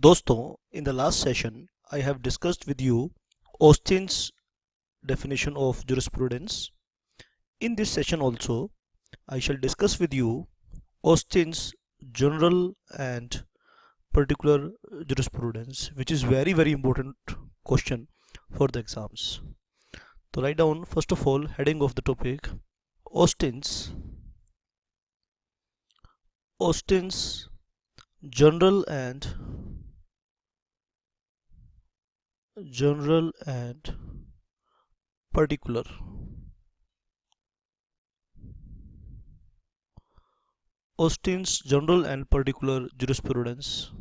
दोस्तों, in the last session, I have discussed with you Austin's definition of jurisprudence. In this session also, I shall discuss with you Austin's general and particular jurisprudence, which is very important question for the exams. So write down first of all heading of the topic Austin's general and particular. Austin's general and particular jurisprudence.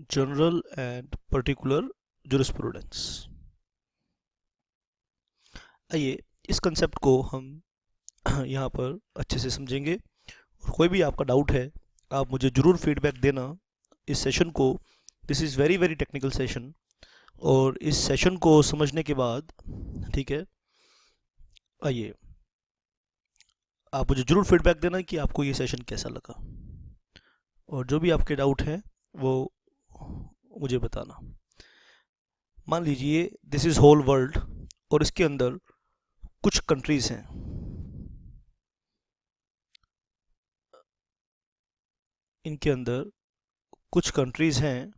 General and particular jurisprudence. आइए इस concept को हम यहाँ पर अच्छे से समझेंगे और कोई भी आपका डाउट है आप मुझे ज़रूर फीडबैक देना इस सेशन को. This is very technical session और इस सेशन को समझने के बाद ठीक है, आइए आप मुझे ज़रूर फीडबैक देना कि आपको ये सेशन कैसा लगा और जो भी आपके डाउट हैं वो मुझे बताना. मान लीजिए दिस इज़ होल वर्ल्ड और इसके अंदर कुछ कंट्रीज़ हैं. इनके अंदर कुछ कंट्रीज़ हैं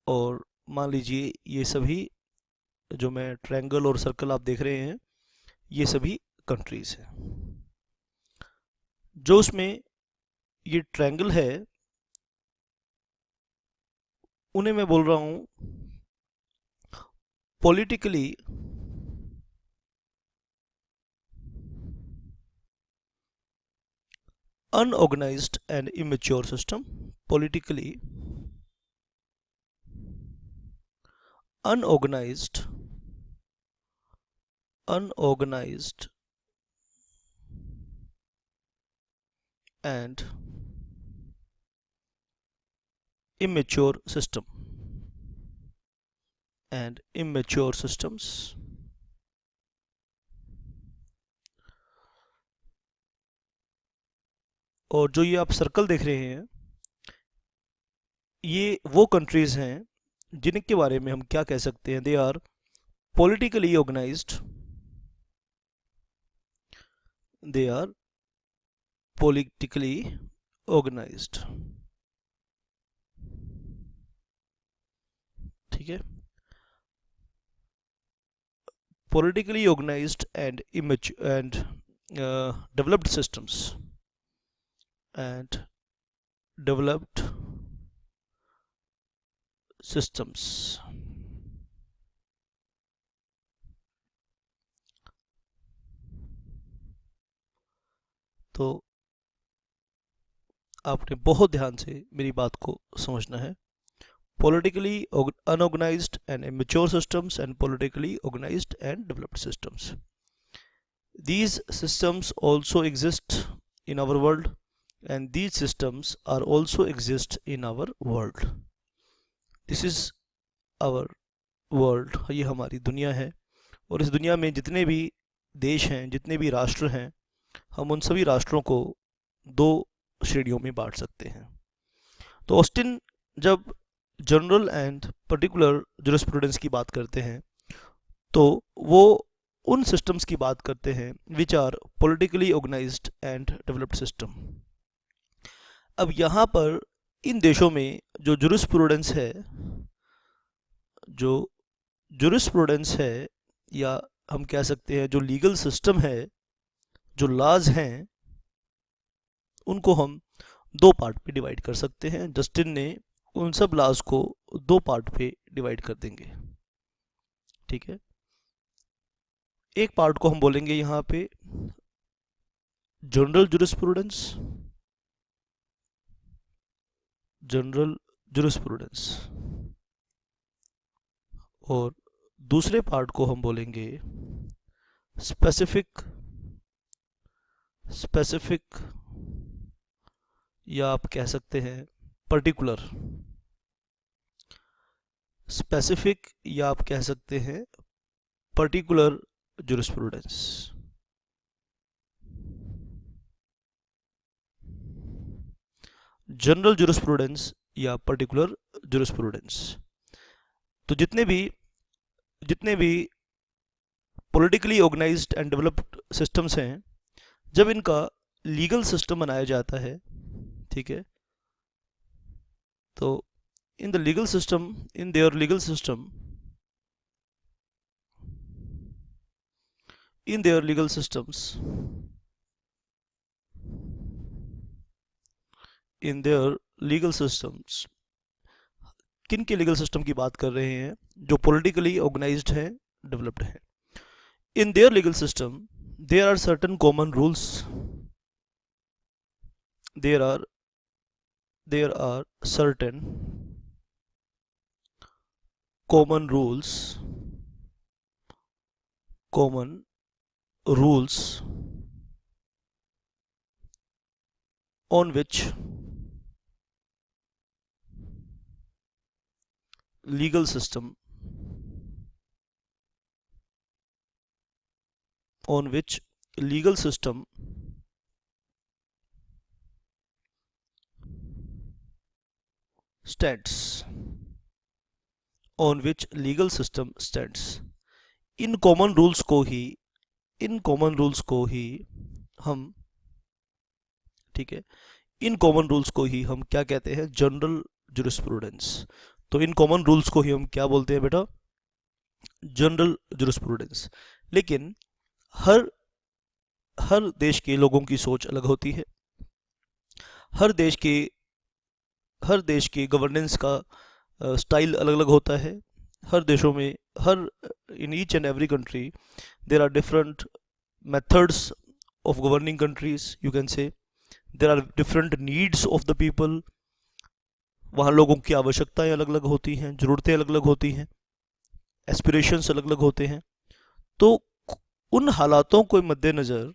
और मान लीजिए ये सभी जो मैं ट्रायंगल और सर्कल आप देख रहे हैं ये सभी कंट्रीज़ हैं. जो उसमें ये ट्रायंगल है उन्हें मैं बोल रहा हूँ politically unorganized and immature system. Politically unorganized and immature system and immature systems. और जो ये आप सर्कल देख रहे हैं ये वो कंट्रीज़ हैं जिनके बारे में हम क्या कह सकते हैं, they are politically organized, they are politically organized. ठीक है, politically organized and immature and developed systems and developed systems. तो आपने बहुत ध्यान से मेरी बात को समझना है. Politically unorganized and immature systems and politically organized and developed systems. These systems also exist in our world and these systems are also exist in our world. This is our world. ये हमारी दुनिया है और इस दुनिया में जितने भी देश हैं, जितने भी राष्ट्र हैं, हम उन सभी राष्ट्रों को दो श्रेणियों में बांट सकते हैं. तो ऑस्टिन जब जनरल एंड पर्टिकुलर जुरिस्प्रूडेंस की बात करते हैं तो वो उन सिस्टम्स की बात करते हैं which are politically organised and developed system. अब यहाँ पर इन देशों में जो जुरिस्प्रूडेंस है या हम कह सकते हैं जो लीगल सिस्टम है, जो लॉज हैं, उनको हम दो पार्ट पे डिवाइड कर सकते हैं. जस्टिन ने उन सब लॉज को दो पार्ट पे डिवाइड कर देंगे. ठीक है, एक पार्ट को हम बोलेंगे यहाँ पे जनरल जुरिस्प्रूडेंस और दूसरे पार्ट को हम बोलेंगे स्पेसिफिक या आप कह सकते हैं पर्टिकुलर. स्पेसिफिक या आप कह सकते हैं पर्टिकुलर jurisprudence. जनरल jurisprudence या पर्टिकुलर jurisprudence, तो जितने भी politically organised and developed systems हैं, जब इनका लीगल सिस्टम बनाया जाता है, ठीक है, तो in the legal system, in their legal system, in their legal systems, in their legal systems, किन के लीगल सिस्टम की बात कर रहे हैं? जो पॉलिटिकली ऑर्गेनाइज्ड हैं, डेवलप्ड हैं. In their legal system there are certain common rules, there are certain common rules on which legal system stands, on which legal system stands. In common rules को ही हम, ठीक है, इन कॉमन रूल्स को ही हम क्या कहते हैं? General jurisprudence. तो इन कॉमन रूल्स को ही हम क्या बोलते हैं बेटा? General jurisprudence. लेकिन हर देश के लोगों की सोच अलग होती है. हर देश के गवर्नेंस का स्टाइल अलग अलग होता है. हर देशों में, in each and every country there are different methods of governing countries, you can say. There are different needs of the people. वहाँ लोगों की आवश्यकताएं अलग अलग होती हैं, ज़रूरतें अलग अलग होती हैं, एस्पिरेशंस अलग अलग होते हैं. तो उन हालातों को मद्देनज़र,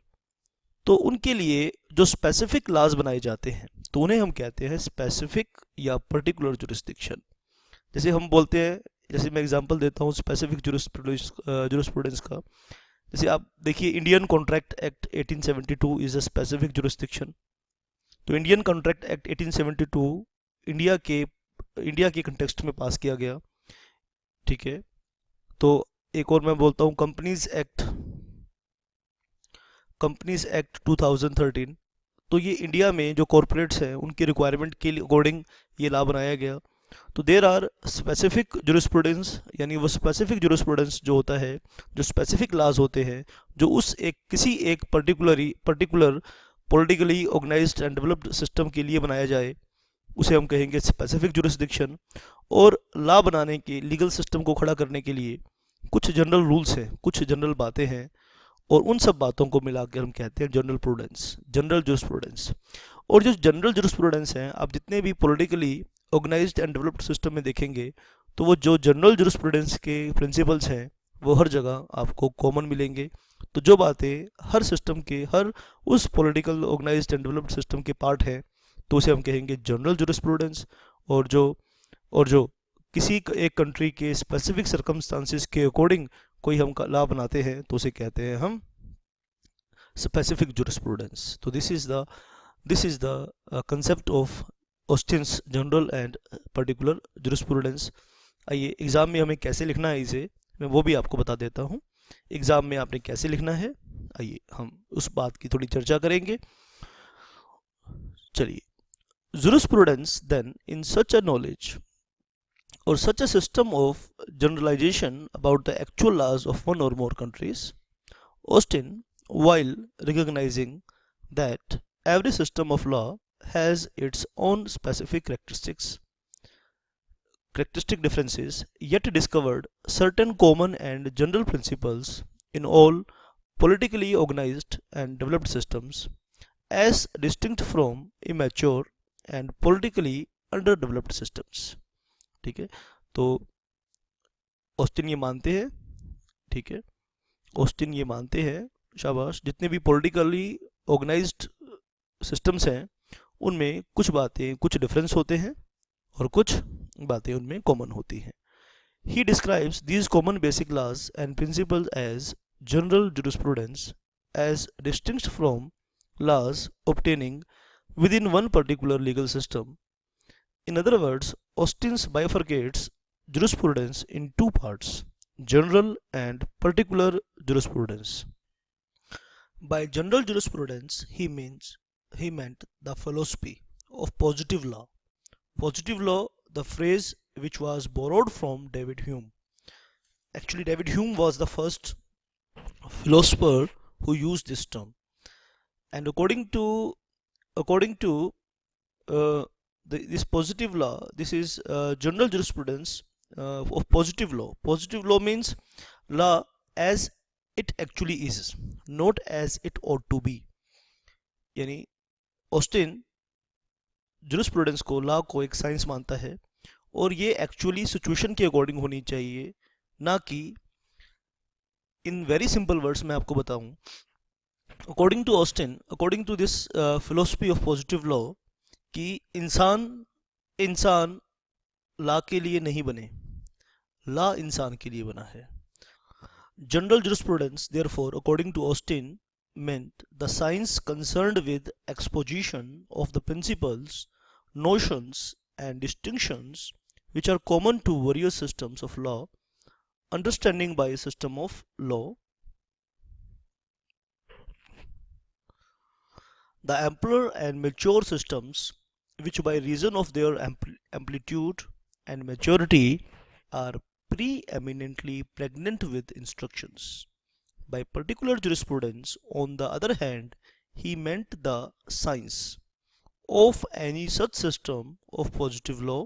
तो उनके लिए जो स्पेसिफिक लाज बनाए जाते हैं, तो उन्हें हम कहते हैं स्पेसिफिक या पर्टिकुलर जुरिस्डिक्शन. जैसे हम बोलते हैं, जैसे मैं एग्जांपल देता हूँ स्पेसिफिक जुरिस्प्रूडेंस का. जैसे आप देखिए, Indian contract act 1872 is a specific jurisdiction. तो इंडियन कॉन्ट्रैक्ट एक्ट 1872 इंडिया के कंटेक्स्ट में पास किया गया, ठीक है. तो एक और मैं बोलता हूँ कंपनीज एक्ट 2013. तो ये इंडिया में जो कॉरपोरेट्स हैं उनकी रिक्वायरमेंट के अकॉर्डिंग ये लॉ बनाया गया. तो देर आर स्पेसिफिक जुरिस्प्रूडेंस, यानी वो स्पेसिफिक जुरिस्प्रूडेंस जो होता है, जो स्पेसिफिक लॉज होते हैं, जो उस किसी एक particular politically organised and developed system के लिए बनाया जाए, उसे हम कहेंगे स्पेसिफिक जुरिस्डिक्शन. और लॉ बनाने के, लीगल सिस्टम को खड़ा करने के लिए कुछ जनरल रूल्स हैं, कुछ जनरल बातें हैं, और उन सब बातों को मिलाकर हम कहते हैं जनरल जुरिस्प्रूडेंस. और जो जनरल जुरिस्प्रूडेंस हैं, आप जितने भी politically organised and developed system में देखेंगे, तो वो जो जनरल जुरिस्प्रूडेंस के प्रिंसिपल्स हैं वो हर जगह आपको कॉमन मिलेंगे. तो जो बातें हर सिस्टम के, हर उस political organised and developed system के पार्ट हैं, तो उसे हम कहेंगे जनरल जुरिस्प्रूडेंस. और जो किसी एक कंट्री के स्पेसिफिक सर्कमस्टांसिस के अकॉर्डिंग कोई हम लॉ बनाते हैं, तो उसे कहते हैं हम स्पेसिफिक जुरिस्प्रूडेंस. तो this is the concept of Austen's general and particular jurisprudence. आइए, एग्ज़ाम में हमें कैसे लिखना है इसे मैं वो भी आपको बता देता हूँ. एग्ज़ाम में आपने कैसे लिखना है, आइए हम उस बात की थोड़ी चर्चा करेंगे. चलिए, jurisprudence then in such a knowledge or such a system of generalization about the actual laws of one or more countries. Austin, while recognizing that every system of law has its own specific characteristic differences, yet discovered certain common and general principles in all politically organized and developed systems, as distinct from immature and politically underdeveloped systems. ठीक है. तो Austin ये मानते हैं, ठीक है, Austin ये मानते हैं, शाबाश, जितने भी पॉलिटिकली ऑर्गेनाइज्ड सिस्टम्स हैं उनमें कुछ बातें, कुछ डिफरेंस होते हैं और कुछ बातें उनमें कॉमन होती हैं. He describes these common basic laws and principles as general jurisprudence as distinct from laws obtaining within one particular legal system. In other words, Austin bifurcates jurisprudence in two parts, general and particular jurisprudence. By general jurisprudence, he meant the philosophy of positive law. Positive law, the phrase which was borrowed from David Hume. Actually, David Hume was the first philosopher who used this term. And according to this positive law, this is general jurisprudence of positive law. Positive law means law as it actually is, not as it ought to be. यानी Austin jurisprudence को, law को एक science मानता है और ये actually situation के according होनी चाहिए, ना कि इन वेरी सिंपल वर्ड्स मैं आपको बताऊं. According to Austin, according to this philosophy of positive law, कि इंसान लॉ के लिए नहीं बने, लॉ इंसान के लिए बना है. General jurisprudence, therefore, according to Austin, meant the science concerned with exposition of the principles, notions, and distinctions which are common to various systems of law, understanding by a system of law. The ampler and mature systems, which by reason of their amplitude and maturity are preeminently pregnant with instructions. By particular jurisprudence, on the other hand, he meant the science of any such system of positive law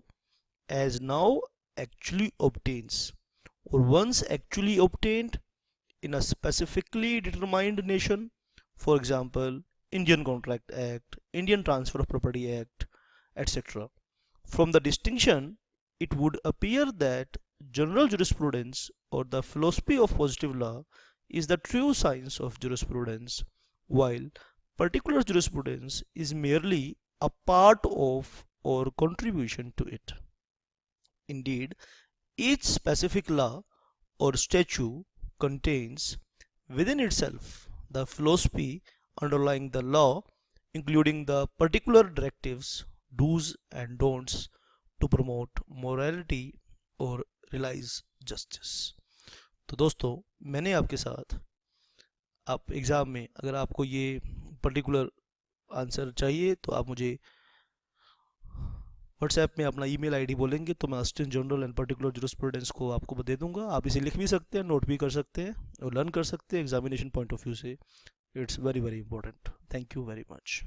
as now actually obtains, or once actually obtained in a specifically determined nation, for example, Indian Contract Act, Indian Transfer of Property Act, etc. From the distinction, it would appear that general jurisprudence, or the philosophy of positive law, is the true science of jurisprudence, while particular jurisprudence is merely a part of or contribution to it. Indeed, each specific law or statute contains within itself the philosophy underlying the law, including the particular directives, do's and don'ts to promote morality और realise justice. तो दोस्तों, मैंने आपके साथ, आप exam में अगर आपको ये पर्टिकुलर आंसर चाहिए तो आप मुझे व्हाट्सएप में अपना ईमेल आईडी बोलेंगे तो मैं Austin general and particular jurisprudence को आपको दे दूंगा. आप इसे लिख भी सकते हैं, नोट भी कर सकते हैं और लर्न कर सकते हैं एग्जामिनेशन पॉइंट ऑफ व्यू से. It's very very important. Thank you very much.